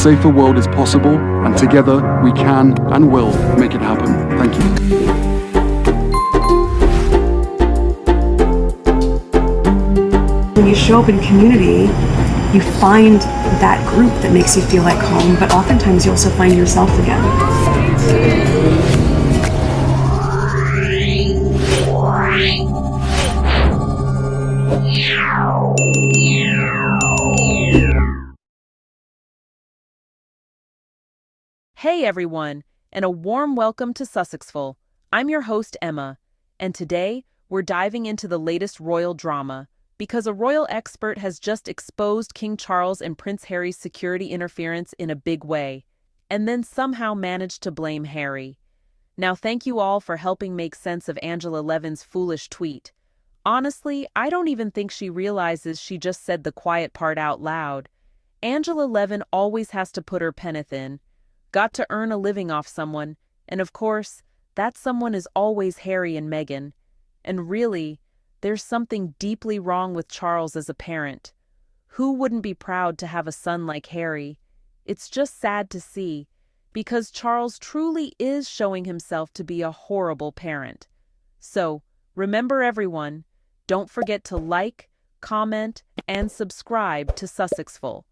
safer world is possible, and together we can and will make it happen. Thank you. When you show up in community, you find that group that makes you feel like home, but oftentimes you also find yourself again. Hey everyone, and a warm welcome to Sussexful. I'm your host Emma, and today we're diving into the latest royal drama because a royal expert has just exposed King Charles and Prince Harry's security interference in a big way, and then somehow managed to blame Harry. Now thank you all for helping make sense of Angela Levin's foolish tweet. Honestly, I don't even think she realizes she just said the quiet part out loud. Angela Levin always has to put her penneth in. Got to earn a living off someone, and of course, that someone is always Harry and Meghan. And really, there's something deeply wrong with Charles as a parent. Who wouldn't be proud to have a son like Harry? It's just sad to see, because Charles truly is showing himself to be a horrible parent. So, remember everyone, don't forget to like, comment, and subscribe to Sussexful.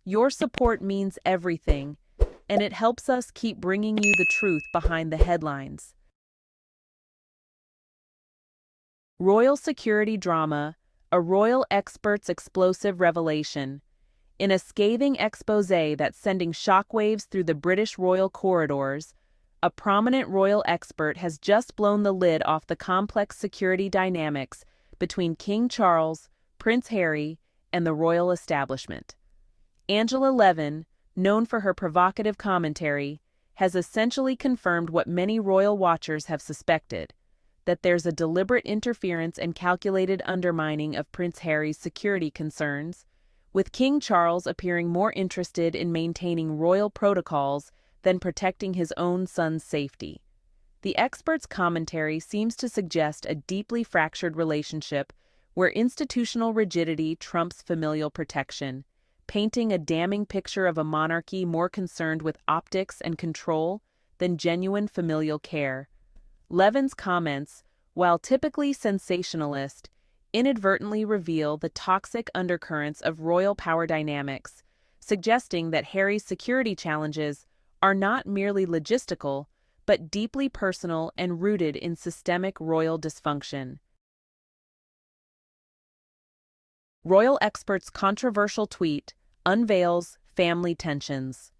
Your support means everything, and it helps us keep bringing you the truth behind the headlines. Royal security drama, a royal expert's explosive revelation. In a scathing expose that's sending shockwaves through the British royal corridors, a prominent royal expert has just blown the lid off the complex security dynamics between King Charles, Prince Harry, and the royal establishment. Angela Levin, known for her provocative commentary, has essentially confirmed what many royal watchers have suspected, that there's a deliberate interference and calculated undermining of Prince Harry's security concerns, with King Charles appearing more interested in maintaining royal protocols than protecting his own son's safety. The expert's commentary seems to suggest a deeply fractured relationship where institutional rigidity trumps familial protection, painting a damning picture of a monarchy more concerned with optics and control than genuine familial care. Levin's comments, while typically sensationalist, inadvertently reveal the toxic undercurrents of royal power dynamics, suggesting that Harry's security challenges are not merely logistical, but deeply personal and rooted in systemic royal dysfunction. Royal expert's controversial tweet unveils family tensions.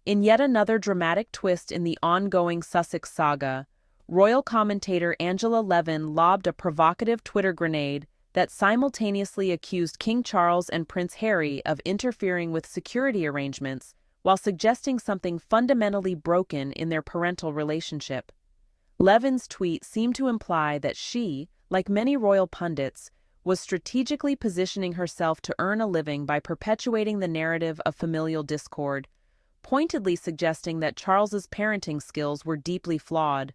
In yet another dramatic twist in the ongoing Sussex saga, royal commentator Angela Levin lobbed a provocative Twitter grenade that simultaneously accused King Charles and Prince Harry of interfering with security arrangements while suggesting something fundamentally broken in their parental relationship. Levin's tweet seemed to imply that she, like many royal pundits, was strategically positioning herself to earn a living by perpetuating the narrative of familial discord, pointedly suggesting that Charles's parenting skills were deeply flawed.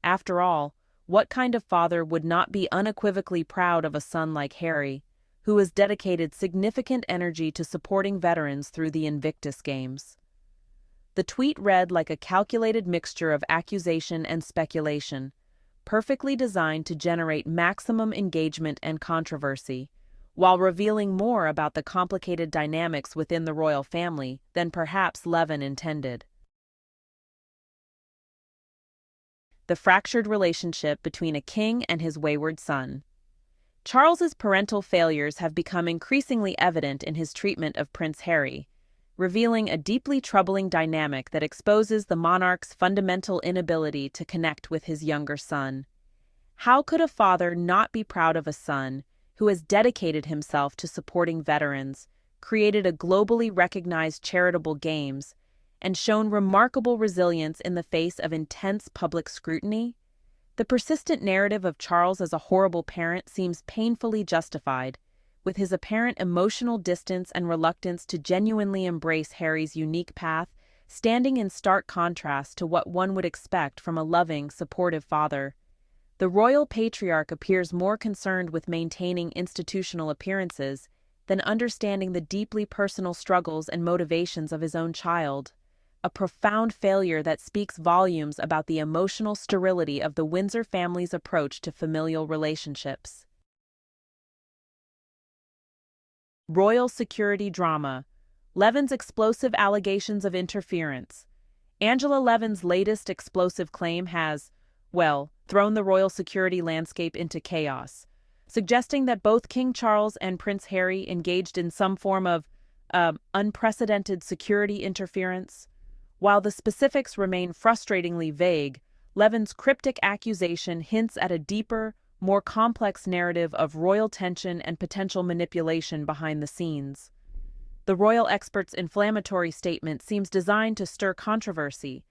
After all, what kind of father would not be unequivocally proud of a son like Harry, who has dedicated significant energy to supporting veterans through the Invictus Games? The tweet read like a calculated mixture of accusation and speculation, perfectly designed to generate maximum engagement and controversy, while revealing more about the complicated dynamics within the royal family than perhaps Levin intended. The fractured relationship between a king and his wayward son. Charles's parental failures have become increasingly evident in his treatment of Prince Harry, revealing a deeply troubling dynamic that exposes the monarch's fundamental inability to connect with his younger son. How could a father not be proud of a son who has dedicated himself to supporting veterans, created a globally recognized charitable games, and shown remarkable resilience in the face of intense public scrutiny? The persistent narrative of Charles as a horrible parent seems painfully justified, with his apparent emotional distance and reluctance to genuinely embrace Harry's unique path standing in stark contrast to what one would expect from a loving, supportive father. The royal patriarch appears more concerned with maintaining institutional appearances than understanding the deeply personal struggles and motivations of his own child. A profound failure that speaks volumes about the emotional sterility of the Windsor family's approach to familial relationships. Royal security drama. Levin's explosive allegations of interference. Angela Levin's latest explosive claim has, well, thrown the royal security landscape into chaos, suggesting that both King Charles and Prince Harry engaged in some form of unprecedented security interference. While the specifics remain frustratingly vague, Levin's cryptic accusation hints at a deeper, more complex narrative of royal tension and potential manipulation behind the scenes. The royal expert's inflammatory statement seems designed to stir controversy,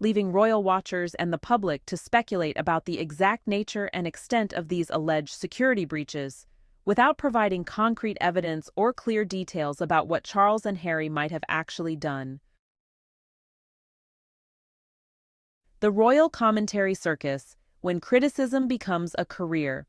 leaving royal watchers and the public to speculate about the exact nature and extent of these alleged security breaches, without providing concrete evidence or clear details about what Charles and Harry might have actually done. The royal commentary circus, when criticism becomes a career.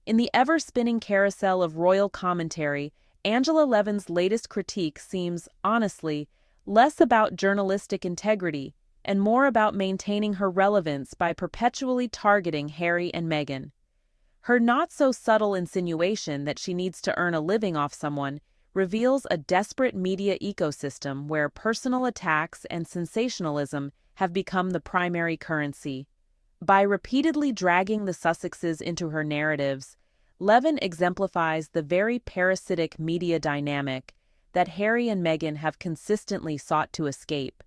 In the ever-spinning carousel of royal commentary, Angela Levin's latest critique seems, honestly, less about journalistic integrity and more about maintaining her relevance by perpetually targeting Harry and Meghan. Her not-so-subtle insinuation that she needs to earn a living off someone reveals a desperate media ecosystem where personal attacks and sensationalism have become the primary currency. By repeatedly dragging the Sussexes into her narratives, Levin exemplifies the very parasitic media dynamic that Harry and Meghan have consistently sought to escape,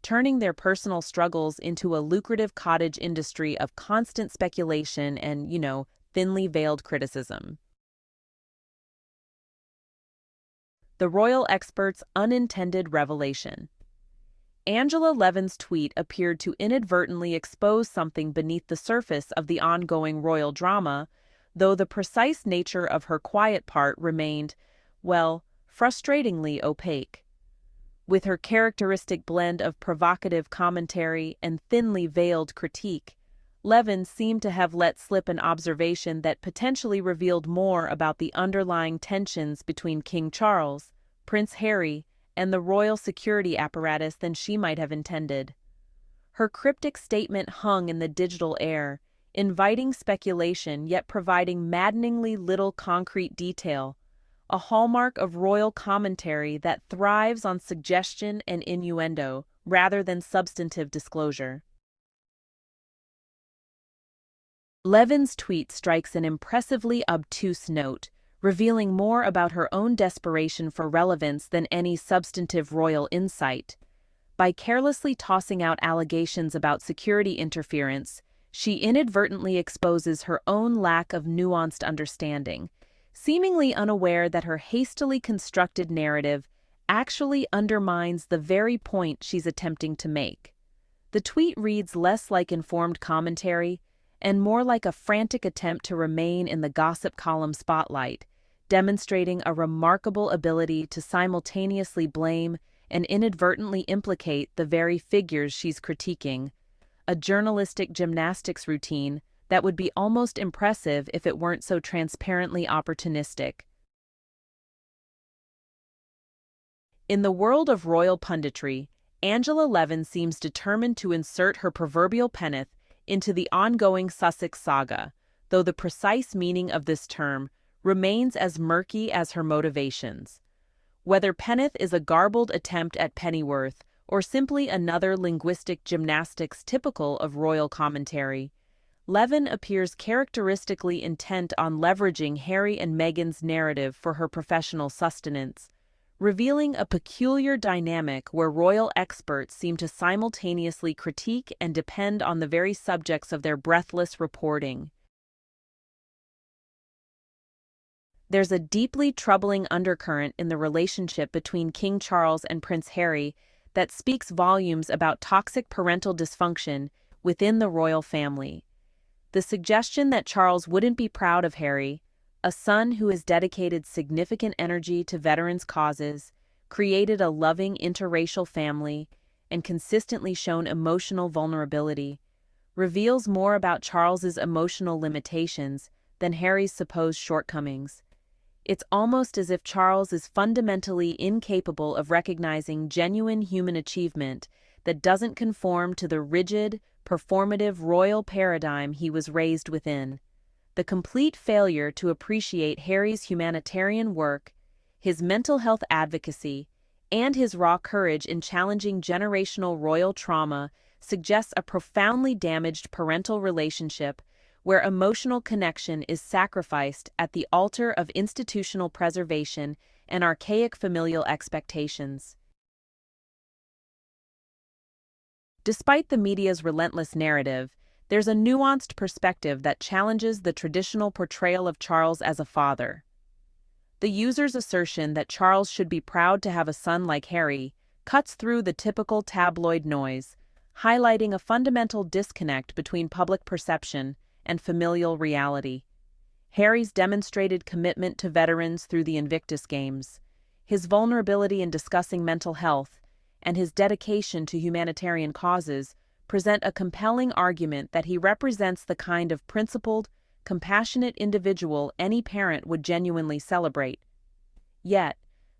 turning their personal struggles into a lucrative cottage industry of constant speculation and, thinly veiled criticism. The royal expert's unintended revelation. Angela Levin's tweet appeared to inadvertently expose something beneath the surface of the ongoing royal drama, though the precise nature of her quiet part remained, well, frustratingly opaque. With her characteristic blend of provocative commentary and thinly veiled critique, Levin seemed to have let slip an observation that potentially revealed more about the underlying tensions between King Charles, Prince Harry, and the royal security apparatus than she might have intended. Her cryptic statement hung in the digital air, inviting speculation yet providing maddeningly little concrete detail, a hallmark of royal commentary that thrives on suggestion and innuendo rather than substantive disclosure. Levin's tweet strikes an impressively obtuse note, revealing more about her own desperation for relevance than any substantive royal insight. By carelessly tossing out allegations about security interference, she inadvertently exposes her own lack of nuanced understanding, seemingly unaware that her hastily constructed narrative actually undermines the very point she's attempting to make. The tweet reads less like informed commentary and more like a frantic attempt to remain in the gossip column spotlight, demonstrating a remarkable ability to simultaneously blame and inadvertently implicate the very figures she's critiquing, a journalistic gymnastics routine that would be almost impressive if it weren't so transparently opportunistic. In the world of royal punditry, Angela Levin seems determined to insert her proverbial penneth into the ongoing Sussex saga, though the precise meaning of this term remains as murky as her motivations. Whether penneth is a garbled attempt at pennyworth or simply another linguistic gymnastics typical of royal commentary, Levin appears characteristically intent on leveraging Harry and Meghan's narrative for her professional sustenance, revealing a peculiar dynamic where royal experts seem to simultaneously critique and depend on the very subjects of their breathless reporting. There's a deeply troubling undercurrent in the relationship between King Charles and Prince Harry that speaks volumes about toxic parental dysfunction within the royal family. The suggestion that Charles wouldn't be proud of Harry, a son who has dedicated significant energy to veterans' causes, created a loving interracial family, and consistently shown emotional vulnerability, reveals more about Charles's emotional limitations than Harry's supposed shortcomings. It's almost as if Charles is fundamentally incapable of recognizing genuine human achievement that doesn't conform to the rigid, performative royal paradigm he was raised within. The complete failure to appreciate Harry's humanitarian work, his mental health advocacy, and his raw courage in challenging generational royal trauma suggests a profoundly damaged parental relationship where emotional connection is sacrificed at the altar of institutional preservation and archaic familial expectations. Despite the media's relentless narrative, there's a nuanced perspective that challenges the traditional portrayal of Charles as a father. The user's assertion that Charles should be proud to have a son like Harry cuts through the typical tabloid noise, highlighting a fundamental disconnect between public perception and familial reality. Harry's demonstrated commitment to veterans through the Invictus Games, his vulnerability in discussing mental health, and his dedication to humanitarian causes present a compelling argument that he represents the kind of principled, compassionate individual any parent would genuinely celebrate. Yet,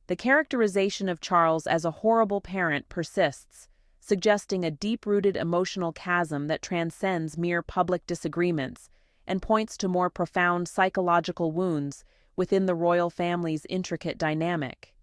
the characterization of Charles as a horrible parent persists, suggesting a deep-rooted emotional chasm that transcends mere public disagreements and points to more profound psychological wounds within the royal family's intricate dynamic.